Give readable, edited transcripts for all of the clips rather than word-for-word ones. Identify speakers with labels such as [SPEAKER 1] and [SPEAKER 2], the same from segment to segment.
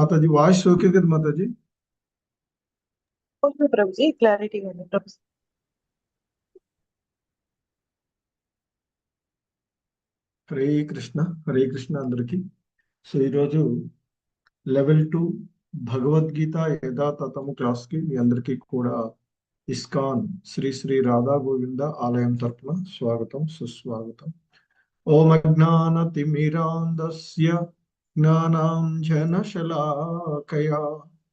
[SPEAKER 1] माताजी voice okay కదా माताजी?
[SPEAKER 2] ఓకే ప్రభుజీ, క్లారిటీగా ఉంది ప్రభు.
[SPEAKER 1] హరే కృష్ణ అందరికి. సో ఈరోజు లెవెల్ 2 భగవద్గీత యథాతథము క్లాస్ కి మీ అందరికీ కూడా ఇస్కాన్ శ్రీ శ్రీ రాధా గోవింద ఆలయం తరపున స్వాగతం సుస్వాగతం. ఓం అజ్ఞానతిమిరాంధస్య జ్ఞానాంజనశలాకయా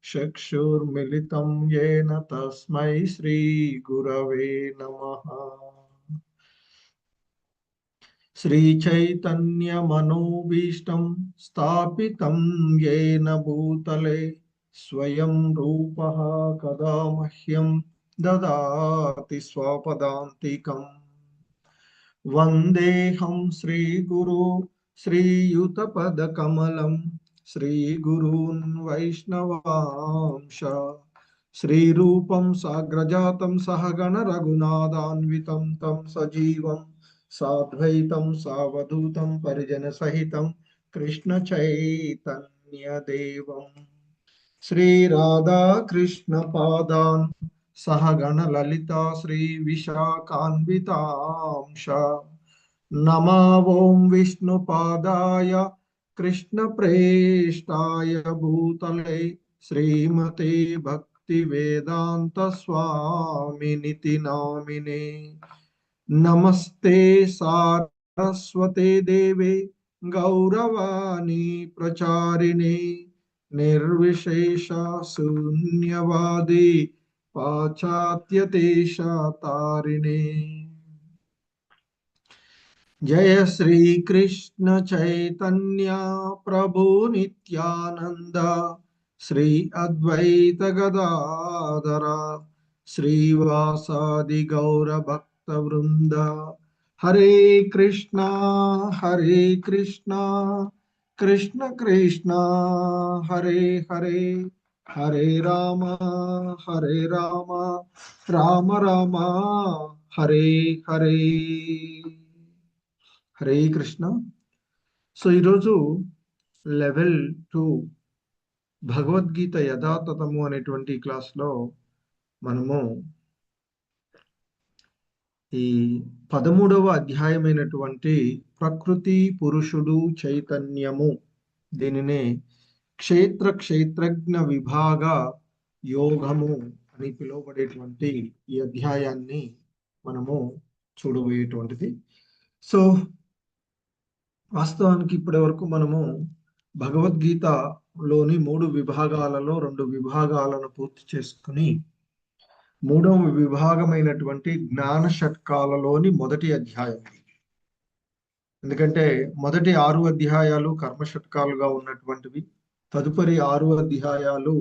[SPEAKER 1] చక్షుర్మిలితం యేన తస్మై శ్రీ గురవే నమః. श्रीचैतन्यमनोभीष्टं स्थापितं येन भूतले स्वयं रूपः कदा मह्यं ददाति स्वपदान्तिकम्. वन्देऽहं श्रीगुरु श्रीयुतपदकमलं श्रीगुरून् वैष्णवांश श्रीरूपं साग्रजातं सहगण रघुनाथान्वितं तं सजीवं साद्वैतं सावधूतं परिजन सहितं कृष्ण चैतन्य देवं श्री राधा कृष्ण पादान् सहगण ललिता श्री विशाखान्वितांश नमो ओं विष्णुपादाय कृष्ण प्रेष्ठाय भूतले श्रीमते भक्ति वेदांत स्वामिनिति नामिने. नमस्ते सारस्वते देवे गौरवाणी प्रचारिणे निर्विशेष शून्यवादी पाश्चात्य देशतारिणे. जय श्री कृष्ण चैतन्य प्रभु नित्यानंद श्री अद्वैत गदाधर श्रीवासादि गौर भक्त वृंद. हरे कृष्णा कृष्ण कृष्ण हरे हरे, हरे राम राम राम हरे हरे. హరే కృష్ణ. సో ఈరోజు లెవెల్ 2 భగవద్గీత యథాతథము అనేటువంటి క్లాస్లో మనము ఈ 13వ అధ్యాయమైనటువంటి ప్రకృతి పురుషుడు చైతన్యము, దీనినే క్షేత్రజ్ఞ విభాగ యోగము అని పిలువబడేటువంటి ఈ అధ్యాయాన్ని మనము చూడబోయేటువంటిది. సో వాస్తవానికి ఇప్పటి వరకు మనము భగవద్గీతలోని 3 విభాగాలలో 2 విభాగాలను పూర్తి చేసుకుని 3వ విభాగమైనటువంటి జ్ఞాన షట్కాలలోని మొదటి అధ్యాయం. ఎందుకంటే మొదటి 6 అధ్యాయాలు కర్మ షట్కాలుగా ఉన్నటువంటివి, తదుపరి 6 అధ్యాయాలు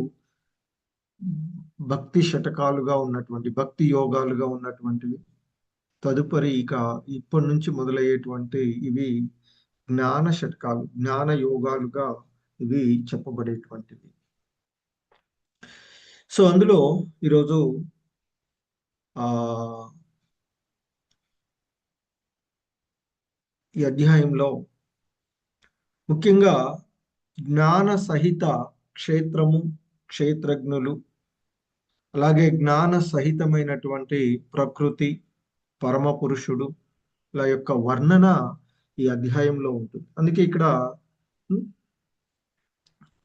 [SPEAKER 1] భక్తి షటకాలుగా ఉన్నటువంటి భక్తి యోగాలుగా ఉన్నటువంటివి, తదుపరి ఇప్పటి నుంచి మొదలయ్యేటువంటి ఇవి జ్ఞాన షట్కాలు, జ్ఞాన యోగాలుగా ఇవి చెప్పబడేటువంటివి. సో అందులో ఈరోజు ఈ అధ్యాయంలో ముఖ్యంగా జ్ఞాన సహిత క్షేత్రము, క్షేత్రజ్ఞులు, అలాగే జ్ఞాన సహితమైనటువంటి ప్రకృతి, పరమ పురుషుడు ల యొక్క వర్ణన ఈ అధ్యాయంలో ఉంటుంది. అందుకే ఇక్కడ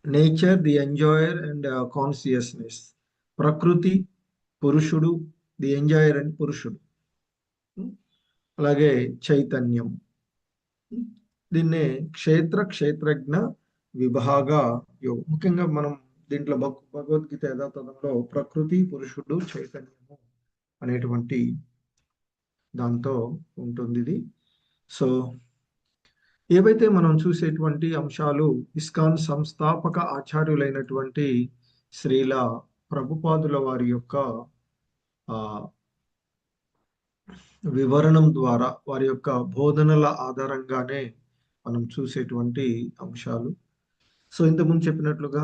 [SPEAKER 1] nature, the enjoyer and consciousness, ప్రకృతి, పురుషుడు, ది ఎంజాయర్ అండ్ పురుషుడు, అలాగే చైతన్యం, దీన్నే క్షేత్రజ్ఞ విభాగ యోగం. ముఖ్యంగా మనం దీంట్లో భగవద్గీత యథాతథంలో ప్రకృతి, పురుషుడు, చైతన్యము అనేటువంటి దాంతో ఉంటుంది ఇది. సో ఏవైతే మనం చూసేటువంటి అంశాలు ఇస్కాన్ సంస్థాపక ఆచార్యులైనటువంటి శ్రీల ప్రభుపాదుల వారి యొక్క వివరణం ద్వారా, వారి యొక్క బోధనల ఆధారంగానే మనం చూసేటువంటి అంశాలు. సో ఇంతకుముందు చెప్పినట్లుగా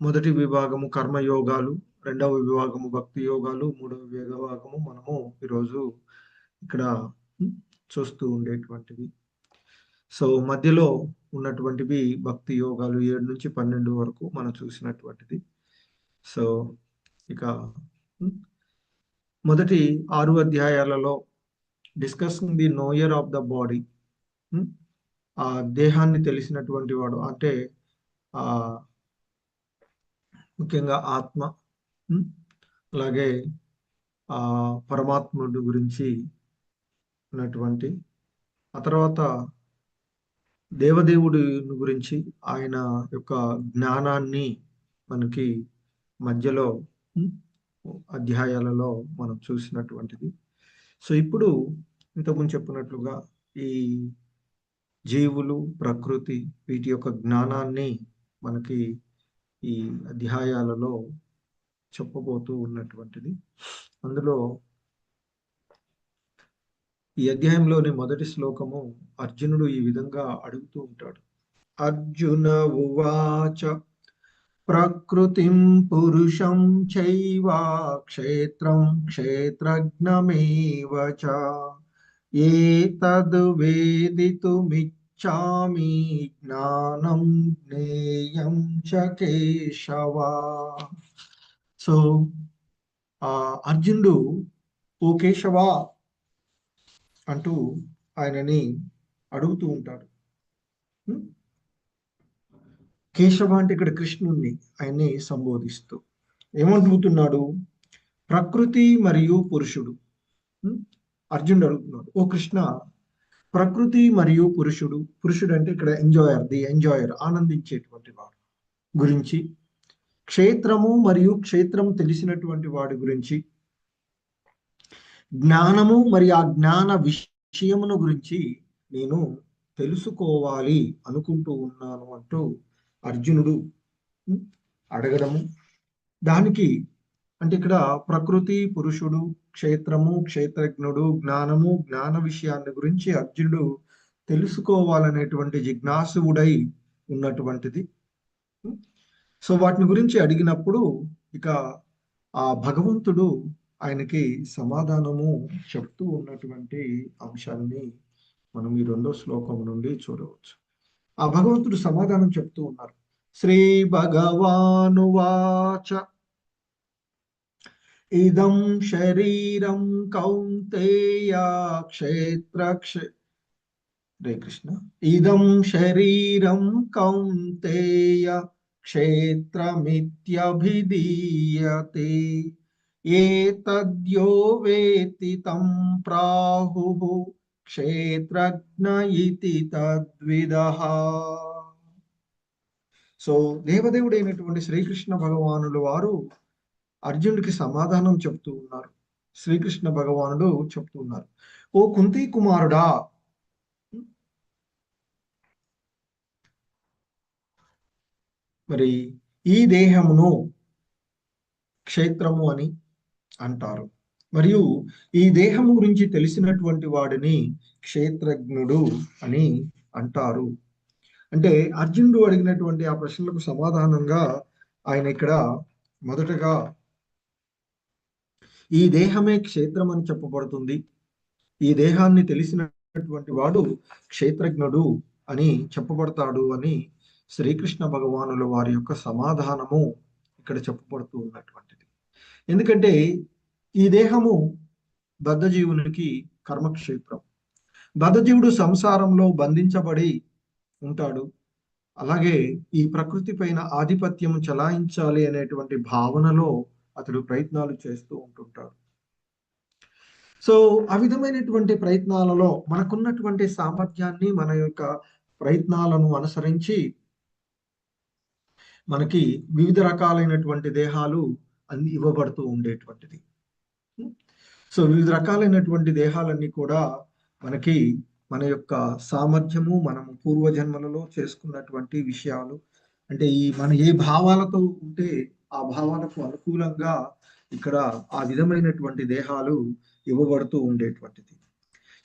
[SPEAKER 1] మొదటి విభాగము కర్మయోగాలు, 2వ విభాగము భక్తి యోగాలు, 3వ విభాగము మనము ఈరోజు ఇక్కడ చూస్తూ ఉండేటువంటివి. సో మధ్యలో ఉన్నటువంటివి భక్తి యోగాలు 7 నుంచి 12 వరకు మనం చూసినటువంటిది. సో ఇక మొదటి 6 అధ్యాయాలలో discussing the knower of the body, ఆ దేహాన్ని తెలిసినటువంటి వాడు అంటే ఆ ముఖ్యంగా ఆత్మ, అలాగే ఆ పరమాత్ముడి గురించి ఉన్నటువంటి, ఆ తర్వాత దేవదేవుడి గురించి ఆయన యొక్క జ్ఞానాన్ని మనకి మధ్యలో అధ్యాయాలలో మనం చూసినటువంటిది. సో ఇప్పుడు ఇంతకుముందు చెప్పినట్లుగా ఈ జీవులు, ప్రకృతి వీటి యొక్క జ్ఞానాన్ని మనకి ఈ అధ్యాయాలలో చెప్పబోతూ ఉన్నటువంటిది. అందులో ఈ అధ్యాయంలోని మొదటి శ్లోకము అర్జునుడు ఈ విధంగా అడుగుతూ ఉంటాడు. అర్జున ఉవాచ ప్రకృతిం పురుషం చైవ క్షేత్రం క్షేత్రజ్ఞమేవ చ ఏతద్ వేదితుమిచ్ఛామి జ్ఞానం జ్ఞేయం చ కేశవ. సో అర్జునుడు ఓ కేశవ అంటూ ఆయనని అడుగుతూ ఉంటాడు. కేశవ అంటే ఇక్కడ కృష్ణుణ్ణి ఆయన్ని సంబోధిస్తూ ఏమడుగుతున్నాడు? ప్రకృతి మరియు పురుషుడు. అర్జునుడు అడుగుతున్నాడు, ఓ కృష్ణ, ప్రకృతి మరియు పురుషుడు, పురుషుడు అంటే ఇక్కడ ఎంజాయర్, ఆనందించేటువంటి వాడు గురించి, క్షేత్రము మరియు క్షేత్రం తెలిసినటువంటి వాడి గురించి, జ్ఞానము మరియు ఆ జ్ఞాన విషయమును గురించి నేను తెలుసుకోవాలి అనుకుంటూ ఉన్నాను అంటూ అర్జునుడు అడగడము. దానికి అంటే ఇక్కడ ప్రకృతి, పురుషుడు, క్షేత్రము, క్షేత్రజ్ఞుడు, జ్ఞానము, జ్ఞాన విషయాన్ని గురించి అర్జునుడు తెలుసుకోవాలనేటువంటి జిజ్ఞాసువుడై ఉన్నటువంటిది. సో వాటిని గురించి అడిగినప్పుడు ఇక ఆ భగవంతుడు ఆయనకి సమాధానము చెప్తూ ఉన్నటువంటి అంశాన్ని మనం ఈ 2వ శ్లోకం నుండి చూడవచ్చు. ఆ భగవంతుడు సమాధానం చెప్తూ ఉన్నారు. శ్రీ భగవానువాచ ఇదం శరీరం కౌంతేయ హరే కృష్ణ. ఇదం శరీరం కౌంతేయ క్షేత్రమిత్యభిధీయతే ఏతద్యో వేత్తి తం ప్రాహుః క్షేత్రజ్ఞ ఇతి తద్విదః. సో దేవదేవుడైనటువంటి శ్రీకృష్ణ భగవానుడు వారు అర్జునుడికి సమాధానం చెప్తూ ఉన్నారు. శ్రీకృష్ణ భగవానుడు చెప్తూ ఉన్నారు, ఓ కుంతి కుమారుడా, మరి ఈ దేహమును క్షేత్రము అని అంటారు, మరియు ఈ దేహము గురించి తెలిసినటువంటి వాడిని క్షేత్రజ్ఞుడు అని అంటారు. అంటే అర్జునుడు అడిగినటువంటి ఆ ప్రశ్నలకు సమాధానంగా ఆయన ఇక్కడ మొదటగా ఈ దేహమే క్షేత్రం అని చెప్పబడుతుంది, ఈ దేహాన్ని తెలిసినటువంటి వాడు క్షేత్రజ్ఞుడు అని చెప్పబడతాడు అని శ్రీకృష్ణ భగవానుల వారి యొక్క సమాధానము ఇక్కడ చెప్పబడుతూ ఉన్నటువంటిది. ఎందుకంటే ఈ దేహము బద్ధజీవునికి కర్మక్షేత్రం. బద్ధజీవుడు సంసారంలో బంధించబడి ఉంటాడు. అలాగే ఈ ప్రకృతి పైన ఆధిపత్యం చలాయించాలి అనేటువంటి భావనలో అతడు ప్రయత్నాలు చేస్తూ ఉంటుంటాడు. సో ఆ విధమైనటువంటి ప్రయత్నాలలో మనకున్నటువంటి సామర్థ్యాన్ని, మన యొక్క ప్రయత్నాలను అనుసరించి మనకి వివిధ రకాలైనటువంటి దేహాలు అన్ని ఇవ్వబడుతూ ఉండేటువంటిది. సో వివిధ రకాలైనటువంటి దేహాలన్నీ కూడా మనకి మన యొక్క సామర్థ్యము, మనము పూర్వజన్మలలో చేసుకున్నటువంటి విషయాలు, అంటే మన ఏ భావాలతో ఉంటే ఆ భావాలకు అనుకూలంగా ఇక్కడ ఆ విధమైనటువంటి దేహాలు ఇవ్వబడుతూ ఉండేటువంటిది.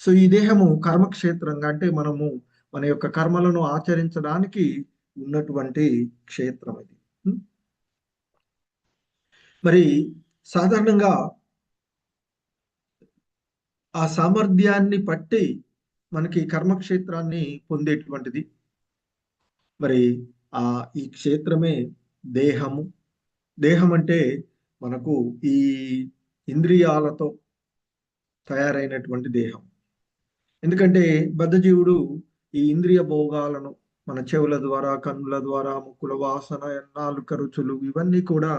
[SPEAKER 1] సో ఈ దేహము కర్మక్షేత్రంగా, అంటే మనము మన యొక్క కర్మలను ఆచరించడానికి ఉన్నటువంటి క్షేత్రం ఇది. మరి సాధారణంగా ఆ సామర్థ్యాన్ని బట్టి మనకి కర్మక్షేత్రాన్ని పొందేటువంటిది. మరి ఆ ఈ క్షేత్రమే దేహము. దేహం అంటే మనకు ఈ ఇంద్రియాలతో తయారైనటువంటి దేహం. ఎందుకంటే బద్ధజీవుడు ఈ ఇంద్రియ భోగాలను మన చెవుల ద్వారా, కన్నుల ద్వారా, ముక్కుల వాసన, నాలుక రుచులు ఇవన్నీ కూడా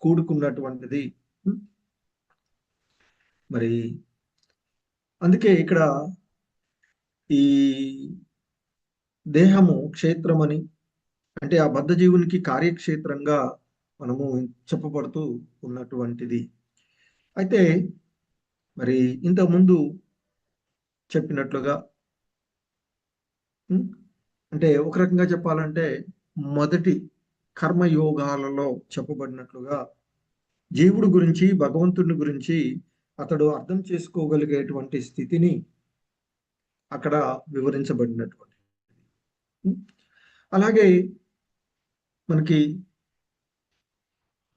[SPEAKER 1] కూడుకున్నటువంటిది. మరి అందుకే ఇక్కడ ఈ దేహము క్షేత్రమని, అంటే ఆ బద్ధజీవునికి కార్యక్షేత్రంగా మనము చెప్పబడుతూ ఉన్నటువంటిది. అయితే మరి ఇంతకుముందు చెప్పినట్లుగా అంటే ఒక రకంగా చెప్పాలంటే మొదటి కర్మయోగాలలో చెప్పబడినట్లుగా జీవుడు గురించి, భగవంతుని గురించి అతడు అర్థం చేసుకోగలిగేటువంటి స్థితిని అక్కడ వివరించబడినటువంటి. అలాగే మనకి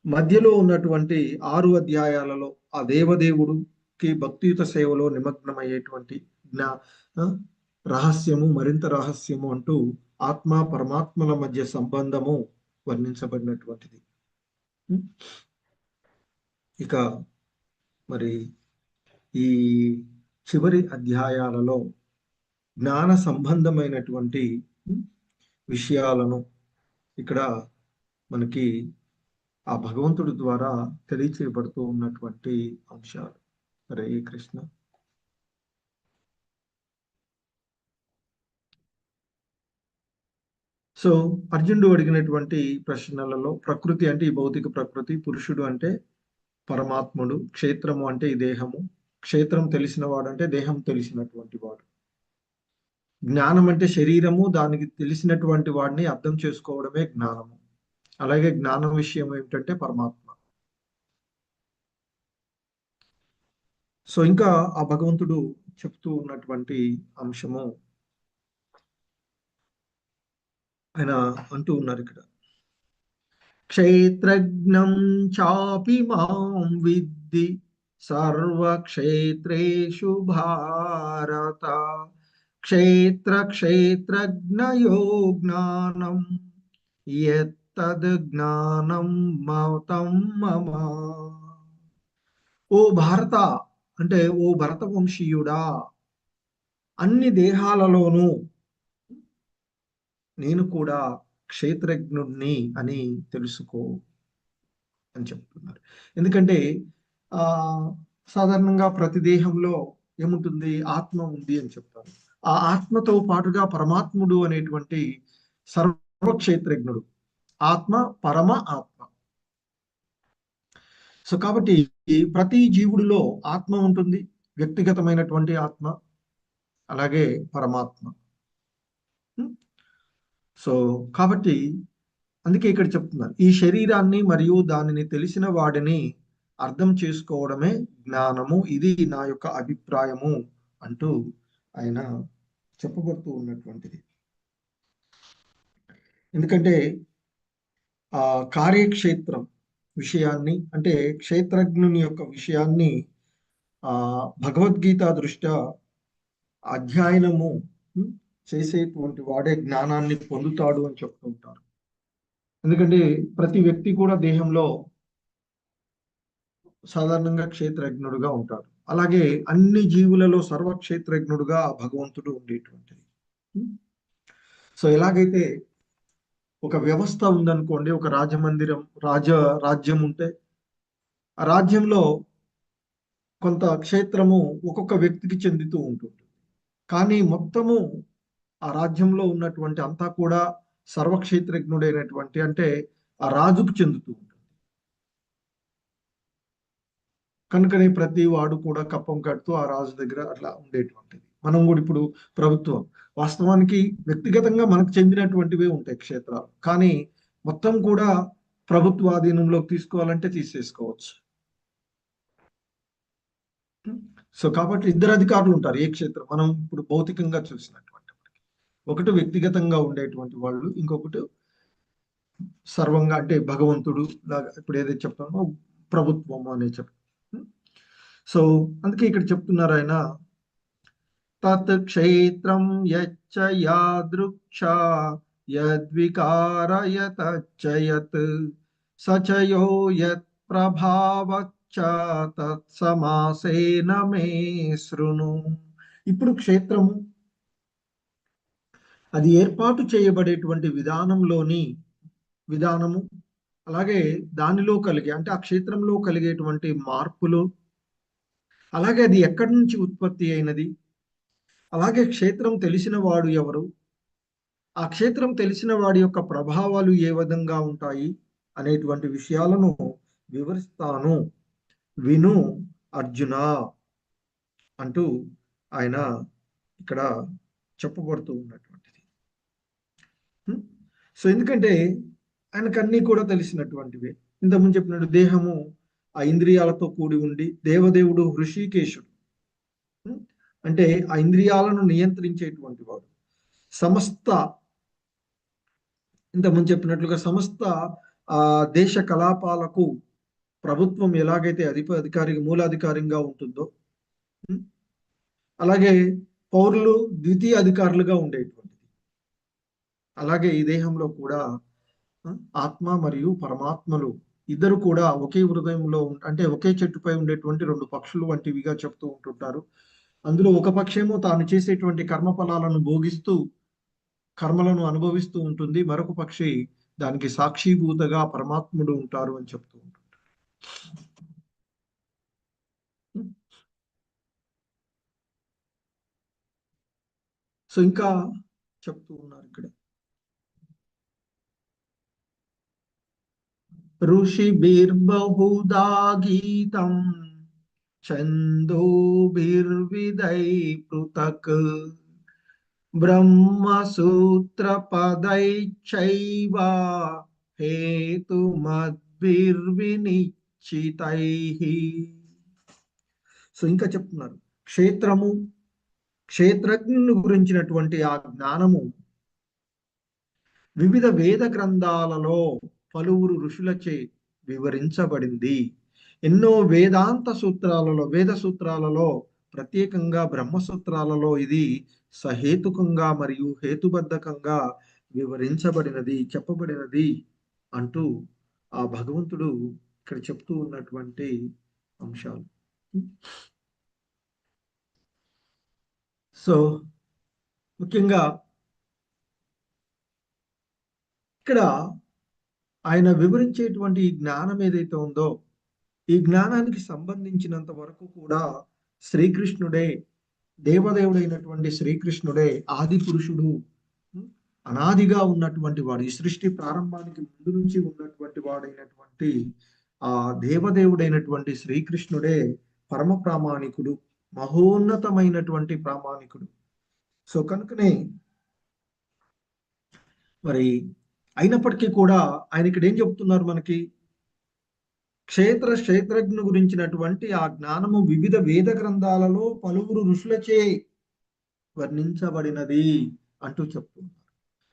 [SPEAKER 1] మధ్యలో ఉన్నటువంటి 6 అధ్యాయాలలో ఆ దేవదేవుడికి భక్తియుత సేవలో నిమగ్నమయ్యేటువంటి రహస్యము, మరింత రహస్యము అంటూ ఆత్మ పరమాత్మల మధ్య సంబంధము వర్ణించబడినటువంటిది. ఇక మరి ఈ చివరి అధ్యాయాలలో జ్ఞాన సంబంధమైనటువంటి విషయాలను ఇక్కడ మనకి ఆ భగవంతుడి ద్వారా తెలియచేయబడుతూ ఉన్నటువంటి అంశాలు. హరే కృష్ణ. సో అర్జునుడు అడిగినటువంటి ప్రశ్నలలో ప్రకృతి అంటే ఈ భౌతిక ప్రకృతి, పురుషుడు అంటే పరమాత్ముడు, క్షేత్రము అంటే ఈ దేహము, క్షేత్రం తెలిసిన వాడు అంటే దేహం తెలిసినటువంటి వాడు, జ్ఞానం అంటే శరీరము, దానికి తెలిసినటువంటి వాడిని అర్థం చేసుకోవడమే జ్ఞానము, అలాగే జ్ఞానం విషయం ఏమిటంటే పరమాత్మ. సో ఇంకా ఆ భగవంతుడు చెప్తూ ఉన్నటువంటి అంశము ఆయన అంటూ ఉన్నారు ఇక్కడ, క్షేత్రజ్ఞం చాపి మాం విద్ధి సర్వక్షేత్రేషు భారత క్షేత్ర క్షేత్రజ్ఞయో జ్ఞానం యత్తద్ జ్ఞానం మతం మమ. ఓ భారత అంటే ఓ భరత వంశీయుడా, అన్ని దేహాలలోనూ నేను కూడా క్షేత్రజ్ఞుణ్ణి అని తెలుసుకో అని చెప్తున్నారు. ఎందుకంటే ఆ సాధారణంగా ప్రతి దేహంలో ఏముంటుంది, ఆత్మ ఉంది అని చెప్తారు. ఆ ఆత్మతో పాటుగా పరమాత్ముడు అనేటువంటి సర్వక్షేత్రజ్ఞుడు, ఆత్మ పరమ ఆత్మ. సో కాబట్టి ప్రతి జీవుడిలో ఆత్మ ఉంటుంది, వ్యక్తిగతమైనటువంటి ఆత్మ, అలాగే పరమాత్మ. సో కాబట్టి అందుకే ఇక్కడ చెప్తున్నారు, ఈ శరీరాన్ని మరియు దానిని తెలిసిన వాడిని అర్థం చేసుకోవడమే జ్ఞానము, ఇది నా యొక్క అభిప్రాయము అంటూ ఆయన చెప్పబడుతూ ఉన్నటువంటిది. ఎందుకంటే ఆ కార్యక్షేత్రం విషయాన్ని, అంటే క్షేత్రజ్ఞుని యొక్క విషయాన్ని భగవద్గీత దృష్ట్యా అధ్యయనము చేసేటువంటి వాడే జ్ఞానాన్ని పొందుతాడు అని చెప్తూ ఉంటారు. ఎందుకంటే ప్రతి వ్యక్తి కూడా దేహంలో సాధారణంగా క్షేత్రజ్ఞుడుగా ఉంటాడు. అలాగే అన్ని జీవులలో సర్వక్షేత్రజ్ఞుడుగా భగవంతుడు ఉండేటువంటిది. సో ఎలాగైతే ఒక వ్యవస్థ ఉందనుకోండి, ఒక రాజమందిరం, రాజ్యం ఉంటే ఆ రాజ్యంలో కొంత క్షేత్రము ఒక్కొక్క వ్యక్తికి చెందుతూ ఉంటుంది. కానీ మొత్తము ఆ రాజ్యంలో ఉన్నటువంటి అంతా కూడా సర్వక్షేత్రజ్ఞుడైనటువంటి అంటే ఆ రాజుకు చెందుతూ ఉంటుంది. కనుకనే ప్రతి వాడు కూడా కప్పం కడుతూ ఆ రాజు దగ్గర అట్లా ఉండేటువంటిది. మనం కూడా ఇప్పుడు ప్రభుత్వం, వాస్తవానికి వ్యక్తిగతంగా మనకు చెందినటువంటివే ఉంటాయి క్షేత్రాలు, కానీ మొత్తం కూడా ప్రభుత్వ ఆధీనంలోకి తీసుకోవాలంటే తీసేసుకోవచ్చు. సో కాబట్టి ఇద్దరు అధికారులు ఉంటారు ఏ క్షేత్రం, మనం ఇప్పుడు భౌతికంగా చూసినటువంటి ఒకటి వ్యక్తిగతంగా ఉండేటువంటి వాళ్ళు, ఇంకొకటి సర్వంగా అంటే భగవంతుడు లాగా ఇప్పుడు ఏదైతే చెప్తామో ప్రభుత్వం అనే చెప్తాం. సో అందుకే ఇక్కడ చెప్తున్నారు ఆయన, తత్ క్షేత్రం యచ్చ యాదృక్ష యద్వికారయతచ్చ యత్ సచయో యత్ ప్రభావచ్చ తత్సమాసేన మే శృణు. ఇప్పుడు క్షేత్రము అది ఏర్పాటు చేయబడేటువంటి విధానము, అలాగే దానిలో కలిగే అంటే ఆ క్షేత్రంలో కలిగేటువంటి మార్పులు, అలాగే అది ఎక్కడి నుంచి ఉత్పత్తి అయినది, అలాగే క్షేత్రం తెలిసిన వాడు ఎవరు, ఆ క్షేత్రం తెలిసిన వాడి యొక్క ప్రభావాలు ఏ విధంగా ఉంటాయి అనేటువంటి విషయాలను వివరిస్తాను విను అర్జున అంటూ ఆయన ఇక్కడ చెప్పబడుతూ ఉన్నటువంటిది. సో ఎందుకంటే ఆయనకు అన్నీ కూడా తెలిసినటువంటివే. ఇంతకుముందు చెప్పినట్టు దేహము ఆ ఇంద్రియాలతో కూడి ఉండి, దేవదేవుడు హృషికేశుడు అంటే ఆ ఇంద్రియాలను నియంత్రించేటువంటి వాడు. ఇంతకుముందు చెప్పినట్లుగా సమస్త దేశ కలాపాలకు ప్రభుత్వం ఎలాగైతే మూలాధికారిగా ఉంటుందో, అలాగే పౌరులు ద్వితీయ అధికారులుగా ఉండేటువంటిది. అలాగే ఈ దేహంలో కూడా ఆత్మ మరియు పరమాత్మలు ఇద్దరు కూడా ఒకే హృదయంలో అంటే ఒకే చెట్టుపై ఉండేటువంటి రెండు పక్షులు వంటివిగా చెప్తూ ఉంటుంటారు. అందులో ఒక పక్షేమో తాను చేసేటువంటి కర్మఫలాలను భోగిస్తూ కర్మలను అనుభవిస్తూ ఉంటుంది, మరొక పక్షి దానికి సాక్షిభూతగా పరమాత్ముడు ఉంటారు అని చెప్తూ ఉంటుంటారు. సో ఇంకా చెప్తూ ఉన్నారు ఇక్కడ, ఋషిభిర్బహుదా గీతం ఛందోభిర్విదై పృథక్ బ్రహ్మసూత్రపదైశ్చైవ హేతుమద్భిర్వినిశ్చితైః. సో ఇంకా చెప్తున్నారు, క్షేత్రజ్ఞుని గురించినటువంటి ఆ జ్ఞానము వివిధ వేద గ్రంథాలలో పలువురు ఋషులచే వివరించబడింది. ఎన్నో వేద సూత్రాలలో ప్రత్యేకంగా బ్రహ్మసూత్రాలలో ఇది సహేతుకంగా మరియు హేతుబద్ధకంగా చెప్పబడినది అంటూ ఆ భగవంతుడు ఇక్కడ చెప్తూ ఉన్నటువంటి అంశాలు. సో ముఖ్యంగా ఇక్కడ ఆయన వివరించేటువంటి ఈ జ్ఞానం ఏదైతే ఉందో, ఈ జ్ఞానానికి సంబంధించినంత వరకు కూడా శ్రీకృష్ణుడే, దేవదేవుడైనటువంటి శ్రీకృష్ణుడే ఆది పురుషుడు, అనాదిగా ఉన్నటువంటి వాడు, ఈ సృష్టి ప్రారంభానికి ముందు నుంచి ఉన్నటువంటి వాడైనటువంటి ఆ దేవదేవుడైనటువంటి శ్రీకృష్ణుడే పరమ ప్రామాణికుడు, మహోన్నతమైనటువంటి ప్రామాణికుడు. సో కనుకనే మరి అయినప్పటికీ కూడా ఆయన ఇక్కడ ఏం చెప్తున్నారు మనకి, క్షేత్రజ్ఞు గురించినటువంటి ఆ జ్ఞానము వివిధ వేద గ్రంథాలలో పలువురు ఋషులచే వర్ణించబడినది అంటూ చెప్తున్నారు.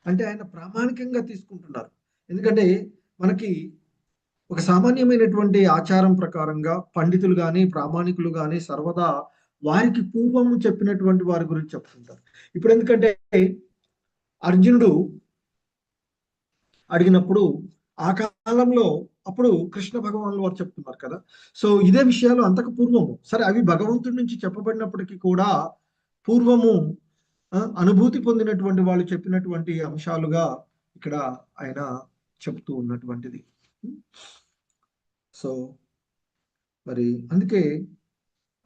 [SPEAKER 1] అంటే ఆయన ప్రామాణికంగా తీసుకుంటున్నారు. ఎందుకంటే మనకి ఒక సామాన్యమైనటువంటి ఆచారం ప్రకారంగా పండితులు కానీ ప్రామాణికులు కానీ సర్వదా వారికి పూర్వము చెప్పినటువంటి వారి గురించి చెప్తుంటారు. ఇప్పుడు ఎందుకంటే అర్జునుడు అడిగినప్పుడు ఆ కాలంలో అప్పుడు కృష్ణ భగవానులు వారు చెప్తున్నారు కదా, సో ఇదే విషయాలు అంతకు పూర్వము సరే అవి భగవంతుడి నుంచి చెప్పబడినప్పటికీ కూడా పూర్వము అనుభూతి పొందినటువంటి వాళ్ళు చెప్పినటువంటి అంశాలుగా ఇక్కడ ఆయన చెప్తూ ఉన్నటువంటిది. సో మరి అందుకే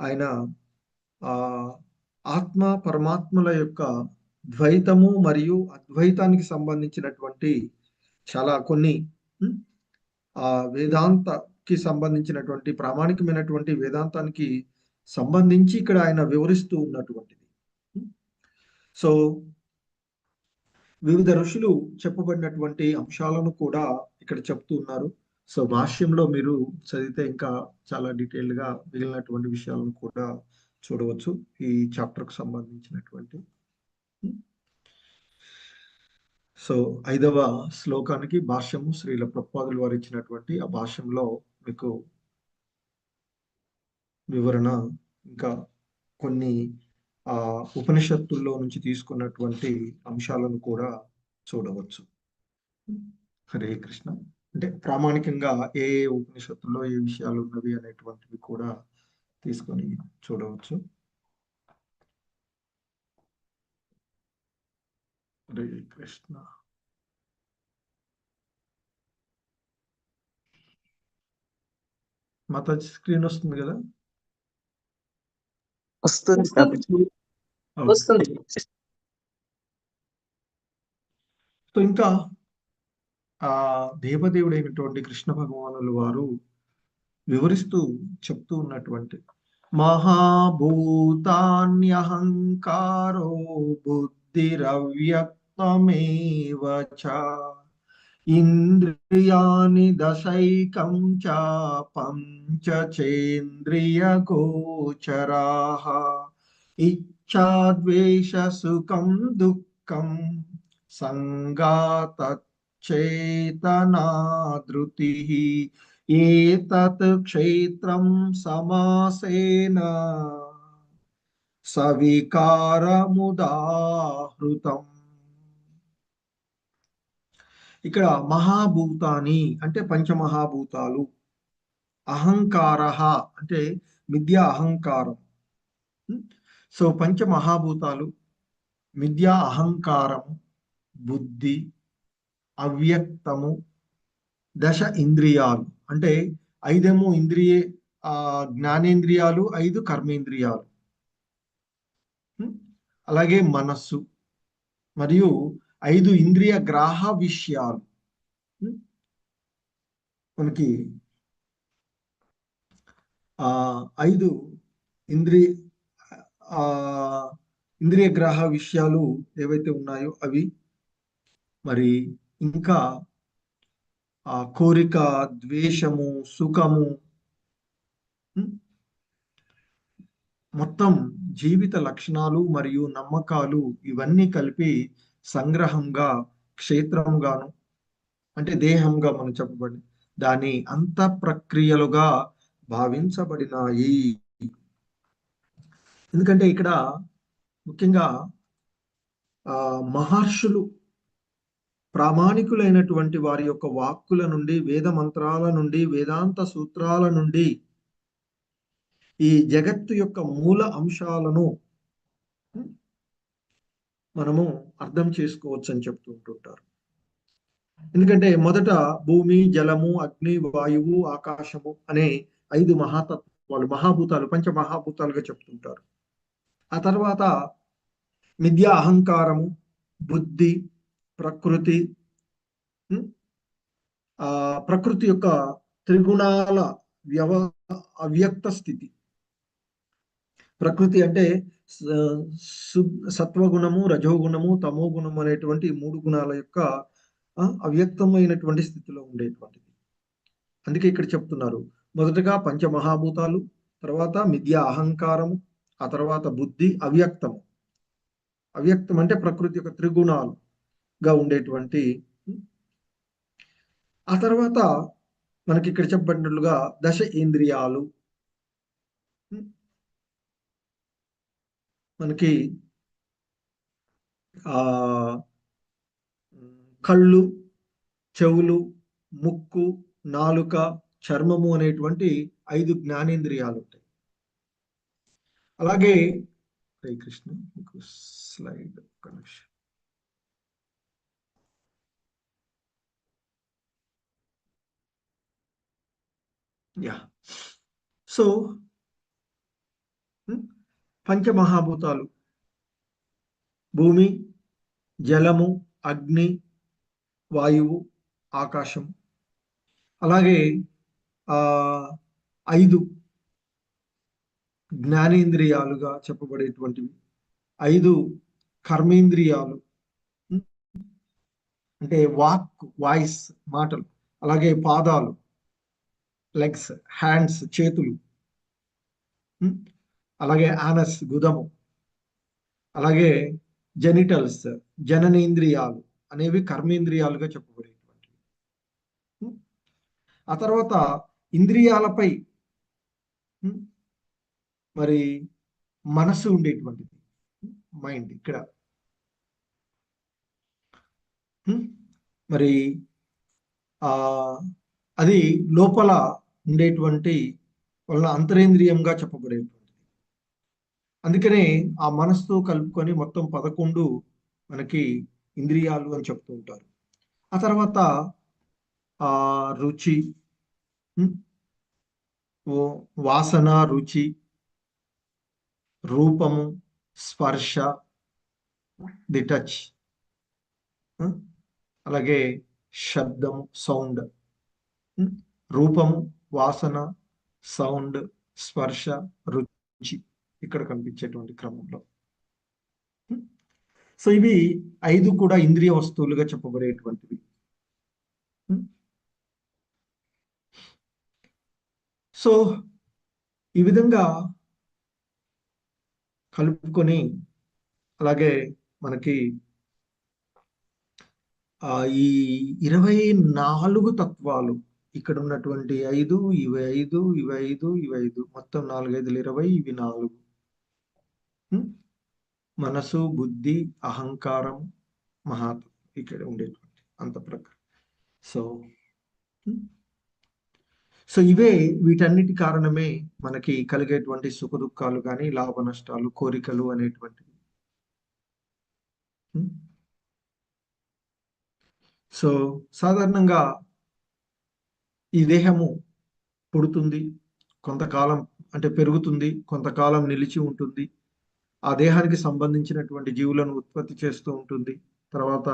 [SPEAKER 1] ఆయన ఆ ఆత్మ పరమాత్మల యొక్క ద్వైతము మరియు అద్వైతానికి సంబంధించినటువంటి చాలా కొన్ని ఆ వేదాంతకి సంబంధించినటువంటి ప్రామాణికమైనటువంటి వేదాంతానికి సంబంధించి ఇక్కడ ఆయన వివరిస్తూ ఉన్నటువంటిది. సో వివిధ ఋషులు చెప్పబడినటువంటి అంశాలను కూడా ఇక్కడ చెప్తూ ఉన్నారు. సో భాష్యంలో మీరు చదివితే ఇంకా చాలా డీటెయిల్డ్ గా మిగిలినటువంటి విషయాలను కూడా చూడవచ్చు ఈ చాప్టర్ కు సంబంధించినటువంటి. సో 5వ శ్లోకానికి భాష్యము శ్రీల ప్రభుపాదులు వారు ఇచ్చినటువంటి ఆ భాష్యంలో మీకు వివరణ, ఇంకా కొన్ని ఉపనిషత్తుల్లో నుంచి తీసుకున్నటువంటి అంశాలను కూడా చూడవచ్చు. హరే కృష్ణ. అంటే ప్రామాణికంగా ఏ ఏ ఉపనిషత్తుల్లో ఏ విషయాలు ఉన్నవి అనేటువంటివి కూడా తీసుకొని చూడవచ్చు. హరే కృష్ణ. మాతాజీ స్క్రీన్ వస్తుంది కదా?
[SPEAKER 3] వస్తుంది
[SPEAKER 2] వస్తుంది.
[SPEAKER 3] ప్రభుజీ.
[SPEAKER 1] ఓకే.
[SPEAKER 2] వస్తుంది.
[SPEAKER 1] సో ఇంకా దేవదేవుడైనటువంటి కృష్ణ భగవానులు వారు వివరిస్తూ చెప్తూ ఉన్నటువంటి మహాభూతాన్యహంకారో బుద్ధిరవ్యక్తమేవ చ ఇంద్రియాణి దశైకం చ పంచచేంద్రియ గోచరాః ఇచ్ఛాద్వేష సుఖం దుఃఖం సంగాతచ్చేతనా ధృతిః ఏతత్ క్షేత్రం సమాసేన సవికారముదాహృతం. ఇక్కడ మహాభూతాని అంటే పంచమహాభూతాలు, అహంకార అంటే మిథ్యా అహంకారం. సో పంచమహాభూతాలు, మిథ్యా అహంకారము, బుద్ధి, అవ్యక్తము, దశ ఇంద్రియాలు అంటే 5 జ్ఞానేంద్రియాలు, 5 కర్మేంద్రియాలు, అలాగే మనస్సు మరియు 5 ఇంద్రియ గ్రాహ విషయాలు. మనకి 5 ఇంద్రియ ఇంద్రియ గ్రాహ విషయాలు ఏవైతే ఉన్నాయో అవి. మరి ఇంకా కోరిక, ద్వేషము, సుఖము, మొత్తం జీవిత లక్షణాలు మరియు నమ్మకాలు ఇవన్నీ కలిపి సంగ్రహంగా క్షేత్రంగాను అంటే దేహంగా మనం చెప్పబడి దాని అంత ప్రక్రియలుగా భావించబడినాయి. ఎందుకంటే ఇక్కడ ముఖ్యంగా మహర్షులు ప్రామాణికులైనటువంటి వారి యొక్క వాక్కుల నుండి, వేద మంత్రాల నుండి, వేదాంత సూత్రాల నుండి ఈ జగత్తు యొక్క మూల అంశాలను మనము అర్థం చేసుకోవచ్చు అని చెప్తూ ఉంటుంటారు. ఎందుకంటే మొదట భూమి, జలము, అగ్ని, వాయువు, ఆకాశము అనే 5 మహాతత్వాలు, మహాభూతాలు, పంచమహాభూతాలుగా చెప్తుంటారు. ఆ తర్వాత మిథ్యా అహంకారము, బుద్ధి, ప్రకృతి, ప్రకృతి యొక్క త్రిగుణాల అవ్యక్త స్థితి. ప్రకృతి అంటే సత్వగుణము, రజోగుణము, తమో గుణము అనేటువంటి 3 గుణాల యొక్క అవ్యక్తమైనటువంటి స్థితిలో ఉండేటువంటిది. అందుకే ఇక్కడ చెప్తున్నారు మొదటగా పంచమహాభూతాలు, తర్వాత మిథ్యా అహంకారము, ఆ తర్వాత బుద్ధి, అవ్యక్తము. అవ్యక్తం అంటే ప్రకృతి యొక్క త్రిగుణాలుగా ఉండేటువంటి. ఆ తర్వాత మనకి ఇక్కడ చెప్పబడినట్లుగా దశ ఇంద్రియాలు. మనకి కళ్ళు, చెవులు, ముక్కు, నాలుక, చర్మము అనేటువంటి 5 జ్ఞానేంద్రియాలు ఉంటాయి. అలాగే Hare Krishna, slide connection. So పంచమహాభూతాలు భూమి, జలము, అగ్ని, వాయువు, ఆకాశం. అలాగే 5 జ్ఞానేంద్రియాలుగా చెప్పబడేటువంటివి, 5 కర్మేంద్రియాలు అంటే వాక్, వాయిస్, మాటలు. అలాగే పాదాలు, లెగ్స్, హ్యాండ్స్, చేతులు. అలాగే ఆనస్, గుదము. అలాగే జెనిటల్స్, జననేంద్రియాలు అనేవి కర్మేంద్రియాలుగా చెప్పబడేటువంటివి. ఆ తర్వాత ఇంద్రియాలపై మరి మనసు ఉండేటువంటిది, మైండ్. ఇక్కడ మరి ఆ అది లోపల ఉండేటువంటి వలన అంతరేంద్రియంగా చెప్పబడేటువంటిది. అందుకనే ఆ మనసుతో కలుపుకొని మొత్తం 11 మనకి ఇంద్రియాలు అని చెప్తూ ఉంటారు. ఆ తర్వాత ఆ రుచి, ఉమ్, వాసన, రుచి, రూపము, స్పర్శ, ది టచ్, అలాగే శబ్దము, సౌండ్, రూపము, వాసన, సౌండ్, స్పర్శ, రుచి ఇక్కడ కనిపించేటువంటి క్రమంలో. సో ఇవి 5 కూడా ఇంద్రియ వస్తువులుగా చెప్పబడేటువంటివి. సో ఈ విధంగా కలుపుకొని అలాగే మనకి ఈ 24 తత్వాలు ఇక్కడ ఉన్నటువంటి 5 ఇవి 5 ఇవి 5 ఇవి 5 మొత్తం 4 5 20 ఇవి 4 మనసు, బుద్ధి, అహంకారం, మహాత్మ ఇక్కడ ఉండేటువంటి అంత ప్రకారం. సో సో ఇవే వీటన్నిటి కారణమే మనకి కలిగేటువంటి సుఖ దుఃఖాలు కానీ లాభ నష్టాలు, కోరికలు అనేటువంటివి. సో సాధారణంగా ఈ దేహము పుడుతుంది, కొంతకాలం అంటే పెరుగుతుంది, కొంతకాలం నిలిచి ఉంటుంది. ఆ దేహానికి సంబంధించినటువంటి జీవులను ఉత్పత్తి చేస్తూ ఉంటుంది. తర్వాత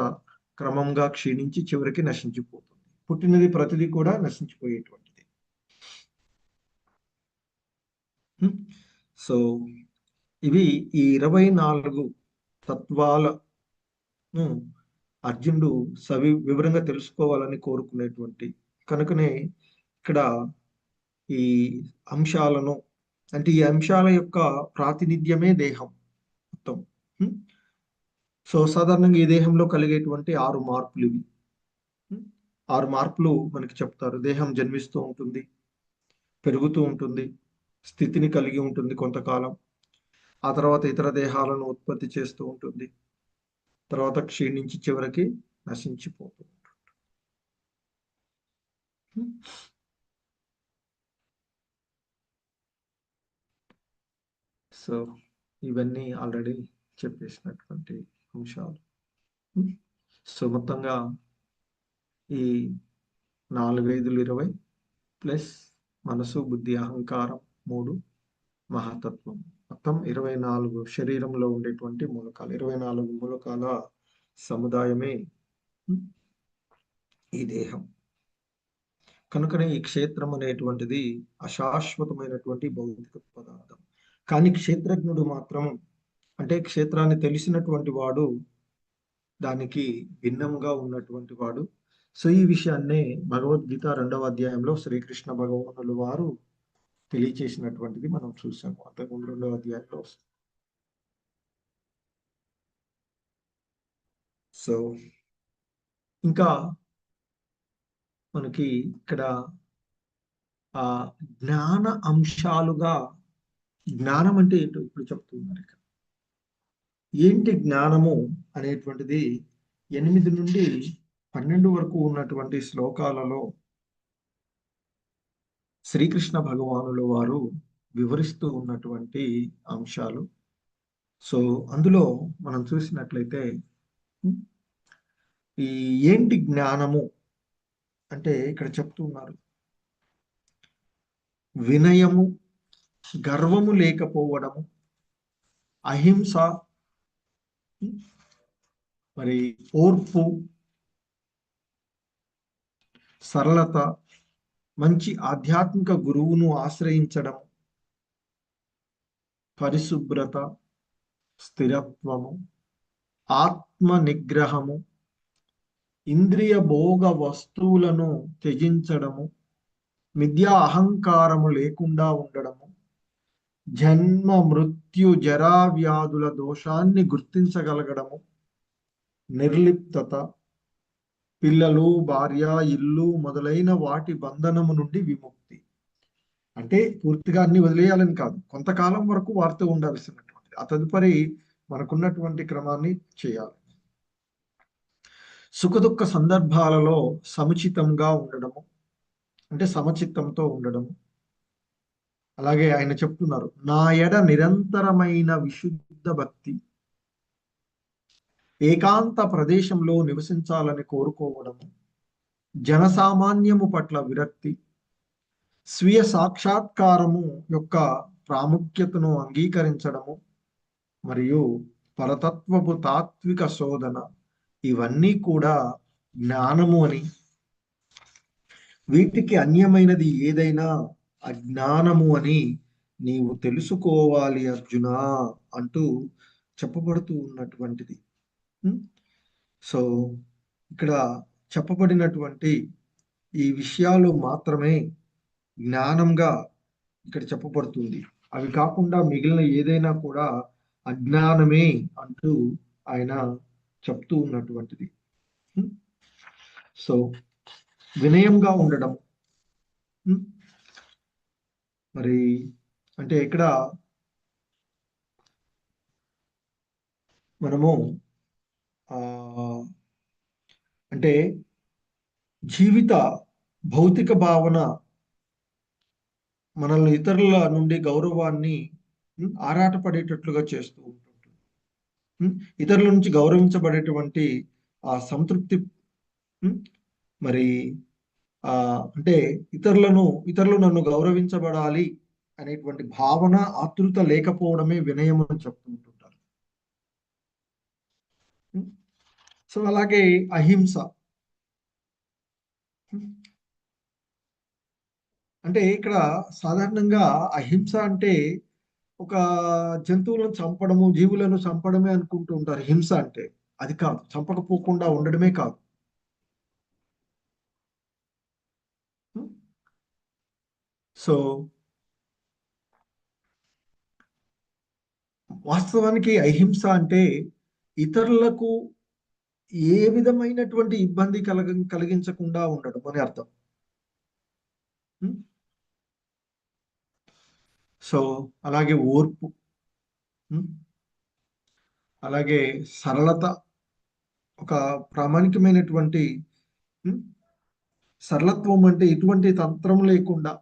[SPEAKER 1] క్రమంగా క్షీణించి చివరికి నశించిపోతుంది. పుట్టినది ప్రతిదీ కూడా నశించిపోయేటువంటిది. సో ఇవి ఈ 24 తత్వాలను అర్జునుడు వివరంగా తెలుసుకోవాలని కోరుకునేటువంటి కనుకనే ఇక్కడ ఈ అంశాలను అంటే ఈ అంశాల యొక్క ప్రాతినిధ్యమే దేహం మొత్తం. సో సాధారణంగా ఈ దేహంలో కలిగేటువంటి 6 మార్పులు ఇవి. 6 మార్పులు మనకి చెప్తారు. దేహం జన్మిస్తూ ఉంటుంది, పెరుగుతూ ఉంటుంది, స్థితిని కలిగి ఉంటుంది కొంతకాలం, ఆ తర్వాత ఇతర దేహాలను ఉత్పత్తి చేస్తూ ఉంటుంది, తర్వాత క్షీణించి చివరికి నశించిపోతూ ఉంటుంది. సో ఇవన్నీ ఆల్రెడీ చెప్పేసినటువంటి అంశాలు. సో మొత్తంగా ఈ 4 5 20 ప్లస్ మనసు, బుద్ధి, అహంకారం 3, మహాతత్వం మొత్తం 24 శరీరంలో ఉండేటువంటి మూలకాలు. 24 మూలకాల సముదాయమే ఈ దేహం. కనుకనే ఈ క్షేత్రం అనేటువంటిది అశాశ్వతమైనటువంటి భౌతిక పదార్థం. కానీ క్షేత్రజ్ఞుడు మాత్రం అంటే క్షేత్రాన్ని తెలిసినటువంటి వాడు దానికి భిన్నంగా ఉన్నటువంటి వాడు. సో ఈ విషయాన్నే భగవద్గీత 2వ అధ్యాయంలో శ్రీకృష్ణ భగవానులు వారు తెలియచేసినటువంటిది మనం చూసాము. అంతకుముందు 2వ అధ్యాయంలో. సో ఇంకా మనకి ఇక్కడ ఆ జ్ఞాన అంశాలుగా జ్ఞానం అంటే ఏంటో ఇప్పుడు చెప్తున్నారు. ఇక్కడ ఏంటి జ్ఞానము అనేటువంటిది 8 నుండి 12 వరకు ఉన్నటువంటి శ్లోకాలలో శ్రీకృష్ణ భగవానుల వారు వివరిస్తూ ఉన్నటువంటి అంశాలు. సో అందులో మనం చూసినట్లయితే ఈ ఏంటి జ్ఞానము అంటే ఇక్కడ చెప్తున్నారు, వినయము, గర్వము లేకపోవడము, అహింస, మరి ఓర్పు, సరళత, మంచి ఆధ్యాత్మిక గురువును ఆశ్రయించడం, పరిశుభ్రత, స్థిరత్వము, ఆత్మ నిగ్రహము, ఇంద్రియ భోగ వస్తువులను త్యజించడము, మిథ్యా అహంకారము లేకుండా ఉండడము, జన్మ మృత్యు జరా వ్యాధుల దోషాన్ని గుర్తించగలగడము, నిర్లిప్తత, పిల్లలు, భార్య, ఇల్లు మొదలైన వాటి బంధనము నుండి విముక్తి. అంటే పూర్తిగా అన్ని వదిలేయాలని కాదు, కొంతకాలం వరకు వారితో ఉండాల్సినటువంటిది, ఆ తదుపరి మనకున్నటువంటి క్రమాన్ని చేయాలి. సుఖదుఖ సందర్భాలలో సముచితంగా ఉండడము, అంటే సమచిత్తంతో ఉండడము. అలాగే ఆయన చెప్తున్నారు, నా ఎడ నిరంతరమైన విశుద్ధ భక్తి, ఏకాంత ప్రదేశంలో నివసించాలని కోరుకోవడము, జనసామాన్యము పట్ల విరక్తి, స్వీయ సాక్షాత్కారము యొక్క ప్రాముఖ్యతను అంగీకరించడము, మరియు పరతత్వపు తాత్విక శోధన, ఇవన్నీ కూడా జ్ఞానము అని, వీటికి అన్యమైనది ఏదైనా అజ్ఞానము అని నీవు తెలుసుకోవాలి అర్జున అంటూ చెప్పబడుతూ ఉన్నటువంటిది. సో ఇక్కడ చెప్పబడినటువంటి ఈ విషయాలు మాత్రమే జ్ఞానంగా ఇక్కడ చెప్పబడుతుంది. అవి కాకుండా మిగిలిన ఏదైనా కూడా అజ్ఞానమే అంటూ ఆయన చెప్తూ ఉన్నటువంటిది. సో వినయంగా ఉండడం, మరి అంటే ఇక్కడ మనము అంటే జీవిత భౌతిక భావన మనల్ని ఇతరుల నుండి గౌరవాన్ని ఆరాటపడేటట్లుగా చేస్తూ ఉంటుంది. ఇతరుల నుంచి గౌరవించబడేటువంటి ఆ సంతృప్తి, మరి అంటే ఇతరులు నన్ను గౌరవించబడాలి అనేటువంటి భావన, ఆతృత లేకపోవడమే వినయం అని చెప్తూ ఉంటుంటారు. సో అలాగే అహింస అంటే ఇక్కడ సాధారణంగా అహింస అంటే ఒక జంతువులను చంపడము, జీవులను చంపడమే అనుకుంటూ ఉంటారు హింస అంటే. అది కాదు, చంపకపోకుండా ఉండడమే కాదు. సో వాస్తవానికి అహింస అంటే ఇతరులకు ఏ విధమైనటువంటి ఇబ్బంది కలిగించకుండా ఉండడం అని అర్థం. సో అలాగే ఓర్పు, అలాగే సరళత, ఒక ప్రామాణికమైనటువంటి సరళత్వం అంటే ఎటువంటి తంత్రం లేకుండా,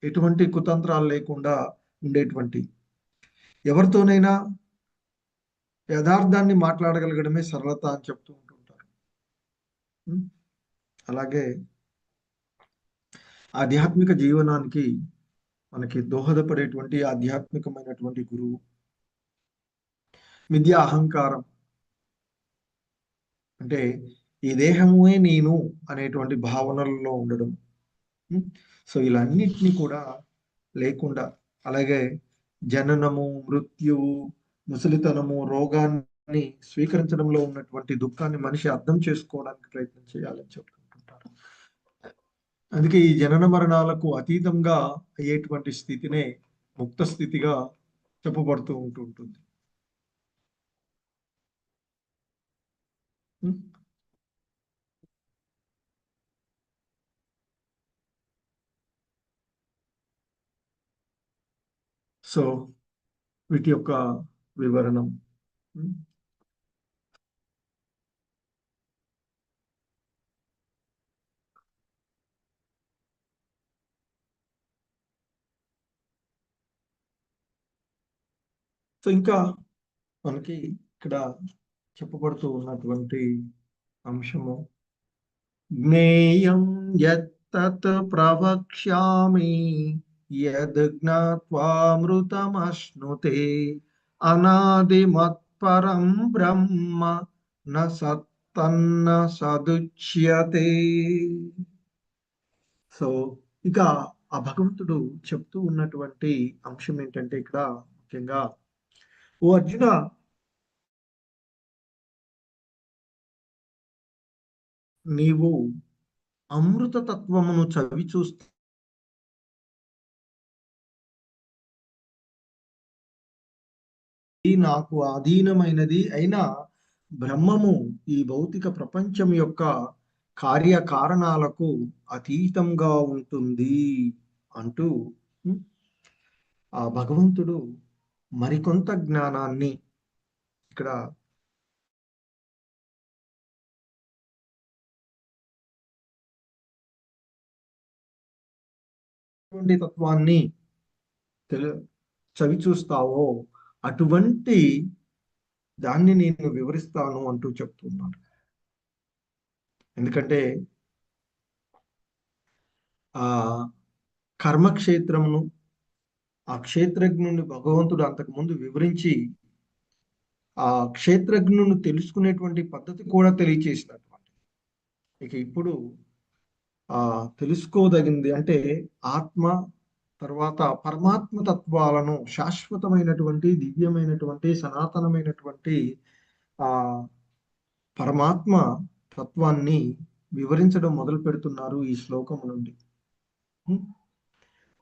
[SPEAKER 1] ఎటువంటి కుతంత్రాలు లేకుండా ఉండేటువంటి, ఎవరితోనైనా యథార్థాన్ని మాట్లాడగలగడమే సరళత అని చెప్తూ ఉంటుంటారు. అలాగే ఆధ్యాత్మిక జీవనానికి మనకి దోహదపడేటువంటి ఆధ్యాత్మికమైనటువంటి గురువు. విద్యా అహంకారం అంటే ఈ దేహమే నేను అనేటువంటి భావనలలో ఉండడం. సో ఇలాన్నిటినీ కూడా లేకుండా, అలాగే జననము, మృత్యువు, ముసలితనము, రోగాన్ని స్వీకరించడంలో ఉన్నటువంటి దుఃఖాన్ని మనిషి అర్థం చేసుకోవడానికి ప్రయత్నం చేయాలని చెప్తుంటారు. అందుకే ఈ జనన మరణాలకు అతీతంగా అయ్యేటువంటి స్థితినే ముక్త స్థితిగా చెప్పబడుతూ ఉంటుంది. సో వీటి యొక్క వివరణం. సో ఇంకా మనకి ఇక్కడ చెప్పబడుతూ ఉన్నటువంటి అంశము, జ్ఞేయం యత్తత్ ప్రవక్ష్యామి యద్ జ్ఞాత్వామృతమశ్నుతే అనాదిమత్పరం బ్రహ్మ న సత్తన్న సదుచ్యతే. సో ఇక ఆ భగవంతుడు చెప్తూ ఉన్నటువంటి అంశం ఏంటంటే ఇక్కడ ముఖ్యంగా, ఓ అర్జున, నీవు అమృత తత్వమును చవి చూస్తే నాకు అధీనమైనది అయినా బ్రహ్మము ఈ భౌతిక ప్రపంచం యొక్క కార్యకారణాలకు అతీతంగా ఉంటుంది అంటూ ఆ భగవంతుడు మరికొంత జ్ఞానాన్ని ఇక్కడ తత్వాన్ని చవి చూస్తావో అటువంటి దాన్ని నేను వివరిస్తాను అంటూ చెప్తున్నాను. ఎందుకంటే ఆ కర్మక్షేత్రమును, ఆ క్షేత్రజ్ఞుని భగవంతుడు అంతకుముందు వివరించి ఆ క్షేత్రజ్ఞును తెలుసుకునేటువంటి పద్ధతి కూడా తెలియచేసినటువంటి. ఇక ఇప్పుడు తెలుసుకోదగింది అంటే ఆత్మ తర్వాత పరమాత్మ తత్వాలను, శాశ్వతమైనటువంటి దివ్యమైనటువంటి సనాతనమైనటువంటి ఆ పరమాత్మ తత్వాన్ని వివరించడం మొదలు పెడుతున్నారు ఈ శ్లోకం నుండి.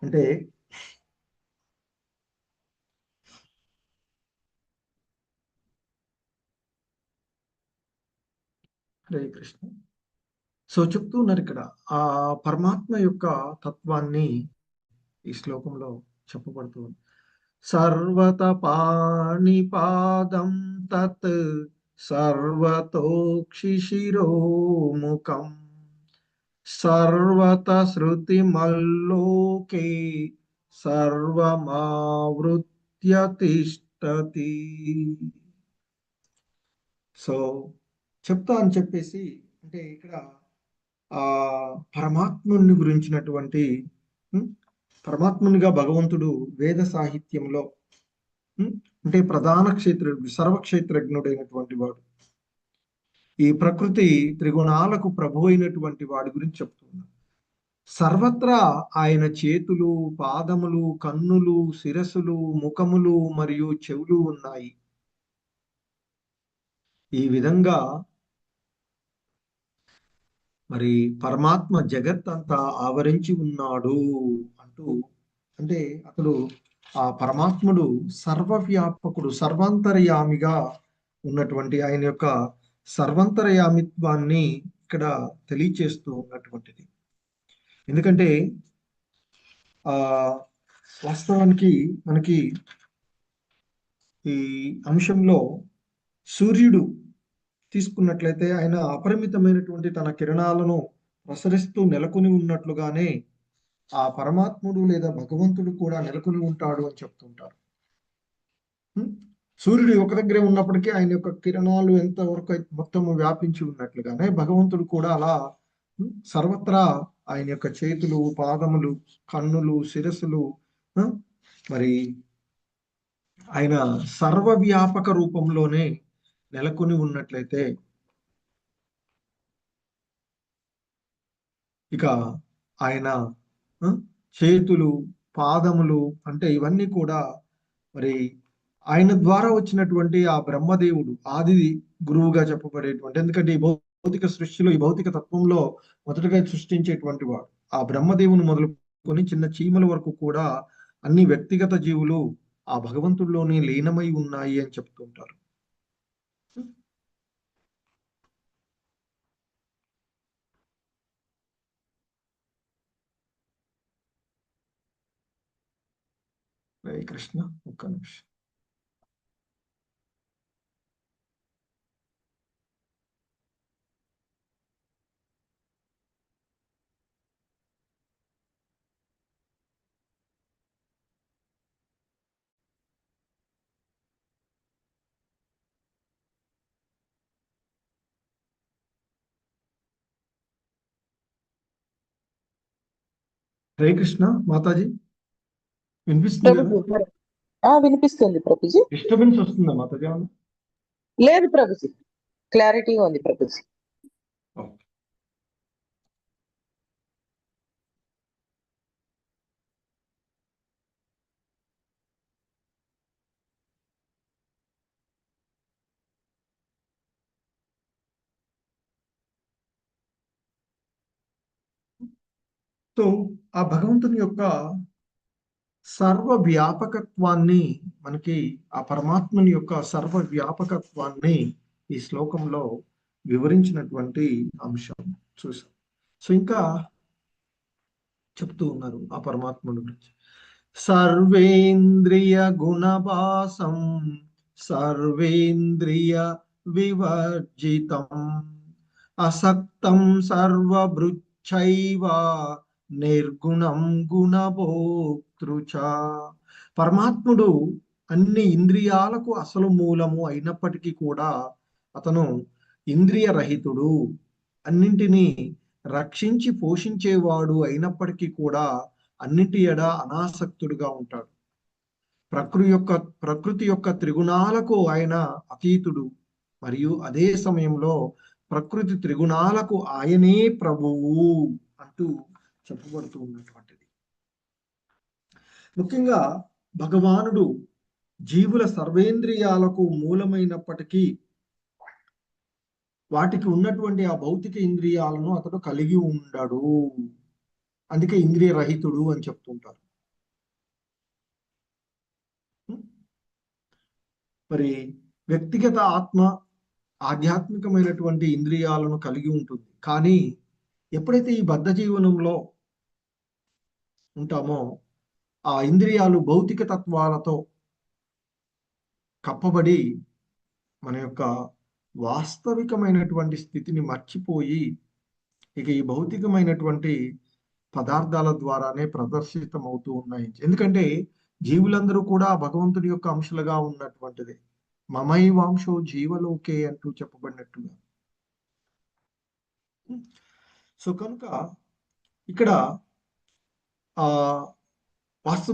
[SPEAKER 1] అంటే హరే కృష్ణ. సో చెప్తూ ఉన్నారు ఇక్కడ ఆ పరమాత్మ యొక్క తత్వాన్ని ఈ శ్లోకంలో చెప్పబడుతుంది. సర్వత పాణిపాదం తత్ సర్వతోక్షిశిరోముఖం సర్వత శృతిమల్లోకే సర్వమావృత్య తిష్టతి. సో చెప్తా అని చెప్పేసి అంటే ఇక్కడ ఆ పరమాత్ముని గురించినటువంటి పరమాత్మునిగా భగవంతుడు వేద సాహిత్యంలో అంటే ప్రధాన సర్వక్షేత్రజ్ఞుడైనటువంటి వాడు, ఈ ప్రకృతి త్రిగుణాలకు ప్రభు అయినటువంటి వాడి గురించి చెప్తున్నాడు. సర్వత్రా ఆయన చేతులు, పాదములు, కన్నులు, శిరస్సులు, ముఖములు మరియు చెవులు ఉన్నాయి. ఈ విధంగా మరి పరమాత్మ జగత్ అంతా ఆవరించి ఉన్నాడు అంటూ, అంటే అతడు ఆ పరమాత్ముడు సర్వవ్యాపకుడు, సర్వాంతర్యామిగా ఉన్నటువంటి ఆయన యొక్క సర్వాంతర్యామిత్వాన్ని ఇక్కడ తెలియచేస్తూ ఉన్నటువంటిది. ఎందుకంటే వాస్తవానికి మనకి ఈ అంశంలో సూర్యుడు తీసుకున్నట్లయితే ఆయన అపరిమితమైనటువంటి తన కిరణాలను ప్రసరిస్తూ నెలకొని ఉన్నట్లుగానే ఆ పరమాత్ముడు లేదా భగవంతుడు కూడా నెలకొని ఉంటాడు అని చెప్తుంటారు. సూర్యుడు ఒక దగ్గరే ఉన్నప్పటికీ ఆయన యొక్క కిరణాలు ఎంతవరకు మొత్తము వ్యాపించి ఉన్నట్లుగానే భగవంతుడు కూడా అలా సర్వత్రా ఆయన యొక్క చేతులు, పాదములు, కన్నులు, శిరస్సులు మరి ఆయన సర్వవ్యాపక రూపంలోనే నెలకొని ఉన్నట్లయితే ఇక ఆయన చేతులు, పాదములు అంటే ఇవన్నీ కూడా మరి ఆయన ద్వారా వచ్చినటువంటి ఆ బ్రహ్మదేవుడు ఆది గురువుగా చెప్పబడేటువంటి, ఎందుకంటే ఈ భౌతిక సృష్టిలో, ఈ భౌతిక తత్వంలో మొదటగా సృష్టించేటువంటి వాడు ఆ బ్రహ్మదేవుని మొదలుకొని చిన్న చీమల వరకు కూడా అన్ని వ్యక్తిగత జీవులు ఆ భగవంతుల్లోనే లీనమై ఉన్నాయి అని చెప్తుంటారు. హరే కృష్ణ. ఒక్క నిమిషం. హరే కృష్ణ మాతాజీ, వినిపిస్తుంది కదా?
[SPEAKER 2] వినిపిస్తుంది ప్రభుజీ.
[SPEAKER 1] డిస్టర్బెన్స్ వస్తుందా మాతాజీ?
[SPEAKER 2] లేదు ప్రభుజీ, క్లారిటీగా ఉంది ప్రభుజీ.
[SPEAKER 1] సో ఆ భగవంతుని యొక్క సర్వ వ్యాపకత్వాన్ని మనకి, ఆ పరమాత్మని యొక్క సర్వ వ్యాపకత్వాన్ని ఈ శ్లోకంలో వివరించినటువంటి అంశం చూసాం. సో ఇంకా చెప్తూ ఉన్నారు ఆ పరమాత్మను గురించి. సర్వేంద్రియ గుణవాసం సర్వేంద్రియ వివర్జితం అసక్తం సర్వభృచ్చైవ నిర్గుణం గుణభోక్తృచ. పరమాత్ముడు అన్ని ఇంద్రియాలకు అసలు మూలము అయినప్పటికీ కూడా అతను ఇంద్రియ రహితుడు, అన్నింటినీ రక్షించి పోషించేవాడు అయినప్పటికీ కూడా అన్నిటి ఎడ అనాసక్తుడుగా ఉంటాడు. ప్రకృతి యొక్క త్రిగుణాలకు ఆయన అతీతుడు, మరియు అదే సమయంలో ప్రకృతి త్రిగుణాలకు ఆయనే ప్రభువు అంటూ చెప్పబడుతూ ఉన్నటువంటిది. ముఖ్యంగా భగవానుడు జీవుల సర్వేంద్రియాలకు మూలమైనప్పటికీ వాటికి ఉన్నటువంటి ఆ భౌతిక ఇంద్రియాలను అతడు కలిగి ఉండడు, అందుకే ఇంద్రియ రహితుడు అని చెప్తుంటారు. మరి వ్యక్తిగత ఆత్మ ఆధ్యాత్మికమైనటువంటి ఇంద్రియాలను కలిగి ఉంటుంది. కానీ ఎప్పుడైతే ఈ బద్ధ జీవనంలో ఉంటామో ఆ ఇంద్రియాలు భౌతిక తత్వాలతో కప్పబడి మన యొక్క వాస్తవికమైనటువంటి స్థితిని మర్చిపోయి ఇక ఈ భౌతికమైనటువంటి పదార్థాల ద్వారానే ప్రదర్శితం అవుతూ ఉన్నాయి. ఎందుకంటే జీవులందరూ కూడా భగవంతుడి యొక్క అంశలుగా ఉన్నటువంటిది. మమైవాంశో జీవలోకే అంటూ చెప్పబడినట్టుగా. సో కనుక ఇక్కడ ఆ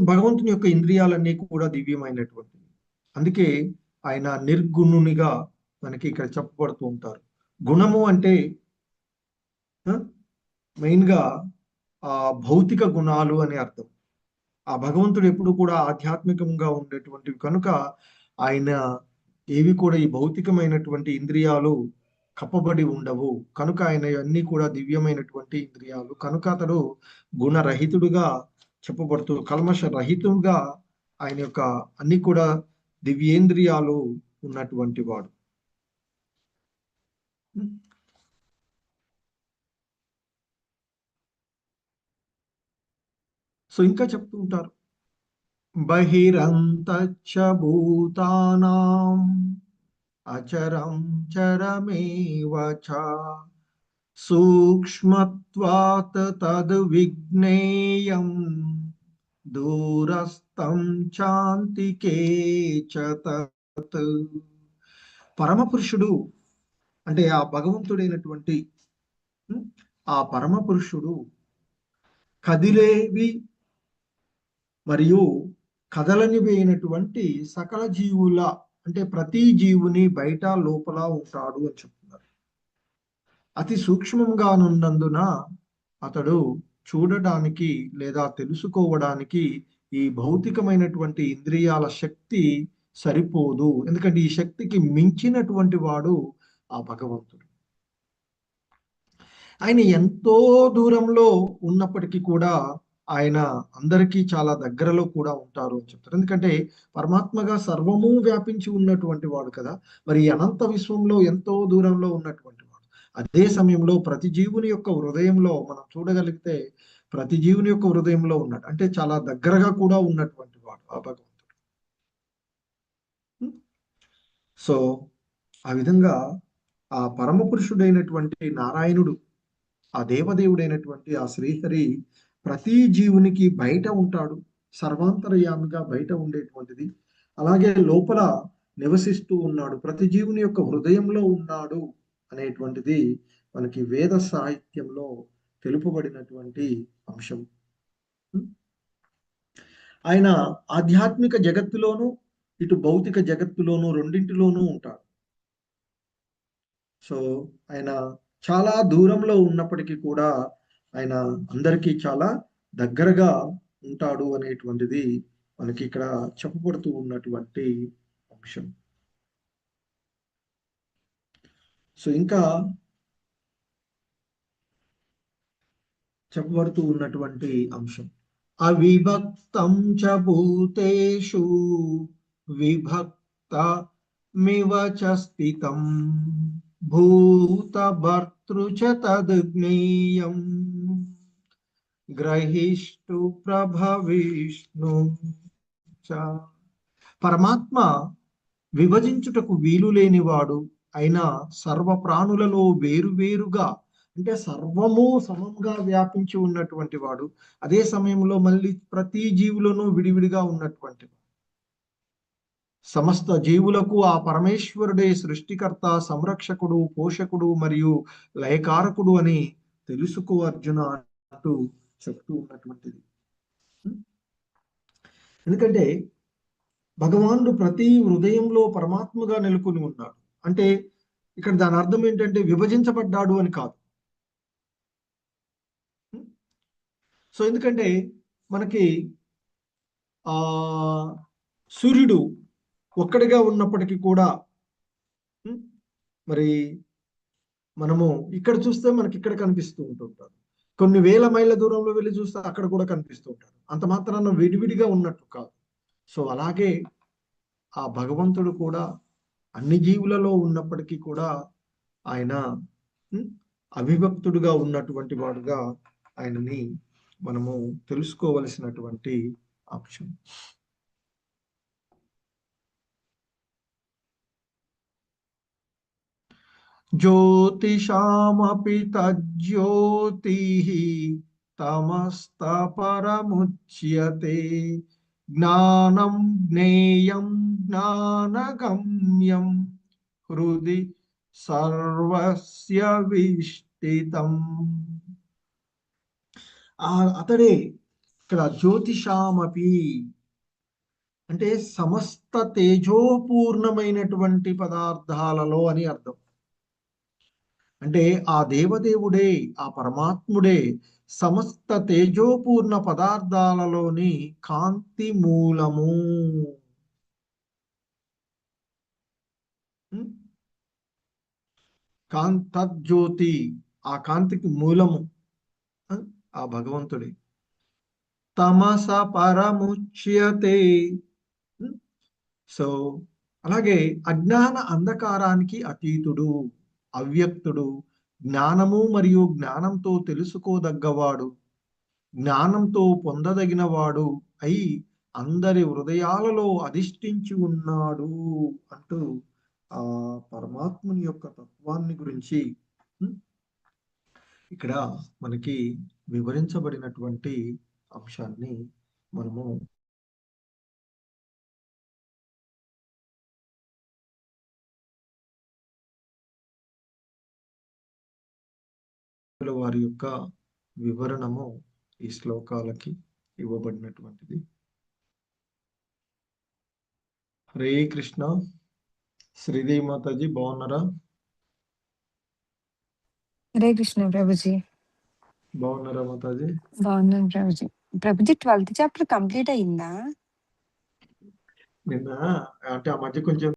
[SPEAKER 1] భగవంతుని యొక్క ఇంద్రియాలన్నీ కూడా దివ్యమైనటువంటివి. అందుకే ఆయన నిర్గుణునిగా మనకి ఇక్కడ చెప్పబడుతూ ఉంటారు. గుణము అంటే మెయిన్గా భౌతిక గుణాలు అని అర్థం. ఆ భగవంతుడు ఎప్పుడు కూడా ఆధ్యాత్మికంగా ఉండేటువంటివి కనుక ఆయన ఏవి కూడా ఈ భౌతికమైనటువంటి ఇంద్రియాలు కప్పబడి ఉండవు. కనుక ఆయన అన్ని కూడా దివ్యమైనటువంటి ఇంద్రియాలు. కనుక అతడు గుణరహితుడుగా చెప్పబడుతూ కల్మష రహితుడుగా ఆయన యొక్క అన్ని కూడా దివ్యేంద్రియాలు ఉన్నటువంటి వాడు. సో ఇంకా చెప్తూ ఉంటారు, బహిరంతచ్చ భూతానాం అచరం చరమేవ చ సూక్ష్మత్వాత్ తద్ విజ్ఞేయం దూరస్థం చాంతికే చ తత్. పరమపురుషుడు అంటే ఆ భగవంతుడైనటువంటి ఆ పరమపురుషుడు కదిలేవి మరియు కదలనివైనటువంటి సకల జీవుల అంటే ప్రతి జీవుని బయట లోపల ఉంటాడు అని చెప్తున్నారు. అతి సూక్ష్మంగా ఉన్నందున అతడు చూడడానికి లేదా తెలుసుకోవడానికి ఈ భౌతికమైనటువంటి ఇంద్రియాల శక్తి సరిపోదు. ఎందుకంటే ఈ శక్తికి మించినటువంటి వాడు ఆ భగవంతుడు. ఆయన ఎంతో దూరంలో ఉన్నప్పటికీ కూడా ఆయన అందరికీ చాలా దగ్గరలో కూడా ఉంటారు అని చెప్తారు. ఎందుకంటే పరమాత్మగా సర్వము వ్యాపించి ఉన్నటువంటి వాడు కదా. మరి అనంత విశ్వంలో ఎంతో దూరంలో ఉన్నటువంటి వాడు. అదే సమయంలో ప్రతి జీవుని యొక్క హృదయంలో మనం చూడగలిగితే ప్రతి జీవుని యొక్క హృదయంలో ఉన్నాడు. అంటే చాలా దగ్గరగా కూడా ఉన్నటువంటి వాడు ఆ భగవంతుడు. సో ఆ విధంగా ఆ పరమ పురుషుడైనటువంటి నారాయణుడు, ఆ దేవదేవుడైనటువంటి ఆ శ్రీహరి ప్రతి జీవునికి బయట ఉంటాడు, సర్వాంతర్యామిగా బయట ఉండేటువంటిది. అలాగే లోపల నివసిస్తూ ఉన్నాడు, ప్రతి జీవుని యొక్క హృదయంలో ఉన్నాడు అనేటువంటిది మనకి వేద సాహిత్యంలో తెలుపబడినటువంటి అంశం. ఆయన ఆధ్యాత్మిక జగత్తులోను ఇటు భౌతిక జగత్తులోను రెండింటిలోనూ ఉంటాడు. సో ఆయన చాలా దూరంలో ఉన్నప్పటికీ కూడా ఆయన అందరికీ చాలా దగ్గరగా ఉంటాడు అనేటువంటిది మనకి ఇక్కడ చెప్పబడుతూ ఉన్నటువంటి అంశం. సో ఇంకా చెప్పబడుతూ ఉన్నటువంటి అంశం, అవిభక్తం చ భూతేషు విభక్త మివ చ స్థితం భూత భర్తృ చ తద్జ్ఞేయం గ్రహిష్టు ప్రభవిష్ణు చ. పరమాత్మ విభజించుటకు వీలు లేనివాడు అయినా సర్వ ప్రాణులలో వేరువేరుగా అంటే సర్వము సమంగా వ్యాపించి ఉన్నటువంటి వాడు, అదే సమయంలో మళ్ళీ ప్రతి జీవులోనూ విడివిడిగా ఉన్నటువంటి సమస్త జీవులకు ఆ పరమేశ్వరుడే సృష్టికర్త, సంరక్షకుడు, పోషకుడు మరియు లయకారకుడు అని తెలుసుకో అర్జున అంటూ చెప్తూ ఉన్నటువంటిది. ఎందుకంటే భగవానుడు ప్రతి హృదయంలో పరమాత్మగా నెలకొని ఉన్నాడు. అంటే ఇక్కడ దాని అర్థం ఏంటంటే విభజించబడ్డాడు అని కాదు. సో ఎందుకంటే మనకి ఆ సూర్యుడు ఒక్కడిగా ఉన్నప్పటికీ కూడా మరి మనము ఇక్కడ చూస్తే మనకి ఇక్కడ కనిపిస్తూ ఉంటుంటారు, కొన్ని వేల మైళ్ళ దూరంలో వెళ్ళి చూస్తే అక్కడ కూడా కనిపిస్తూ ఉంటారు. అంత మాత్రాన విడివిడిగా ఉన్నట్టు కాదు. సో అలాగే ఆ భగవంతుడు కూడా అన్ని జీవులలో ఉన్నప్పటికీ కూడా ఆయన అవిభక్తుడుగా ఉన్నటువంటి వాడుగా ఆయనని మనము తెలుసుకోవలసినటువంటి అంశం. జ్యోతిషామపి తజ్జ్యోతిః తమస్తపరముచ్యతే జ్ఞానం జ్ఞేయం జ్ఞానగమ్యం హృది సర్వస్య విష్ఠితం. అతడే ఇక్కడ జ్యోతిషామపి అంటే సమస్త తేజోపూర్ణమైనటువంటి పదార్థాలలో అని అర్థం. అంటే ఆ దేవదేవుడే, ఆ పరమాత్ముడే సమస్త తేజోపూర్ణ పదార్థాలలోని కాంతి మూలము. కాంతజ్యోతి, ఆ కాంతికి మూలము ఆ భగవంతుడే. తమస పరముచ్యతే. సో అలాగే అజ్ఞాన అంధకారానికి అతీతుడు, అవ్యక్తుడు, జ్ఞానము మరియు జ్ఞానంతో తెలుసుకోదగ్గవాడు, జ్ఞానంతో పొందదగినవాడు అయి అందరి హృదయాలలో అధిష్ఠించి ఉన్నాడు అంటూ ఆ పరమాత్ముని యొక్క తత్వాన్ని గురించి ఇక్కడ మనకి వివరించబడినటువంటి అంశాన్ని మనము వారి యొక్క వివరణము ఈ శ్లోకాలకి ఇవ్వబడినటువంటిది. హరే కృష్ణ. శ్రీదేవి మాతాజీ బాగున్నారా?
[SPEAKER 3] హరే కృష్ణ ప్రభుజీ.
[SPEAKER 1] బాగున్నారా మాతాజీ?
[SPEAKER 3] బాగున్నాను Prabhuji. Prabhuji 12th chapter complete అయిందా?
[SPEAKER 1] నిన్న అంటే ఆ మధ్య కొంచెం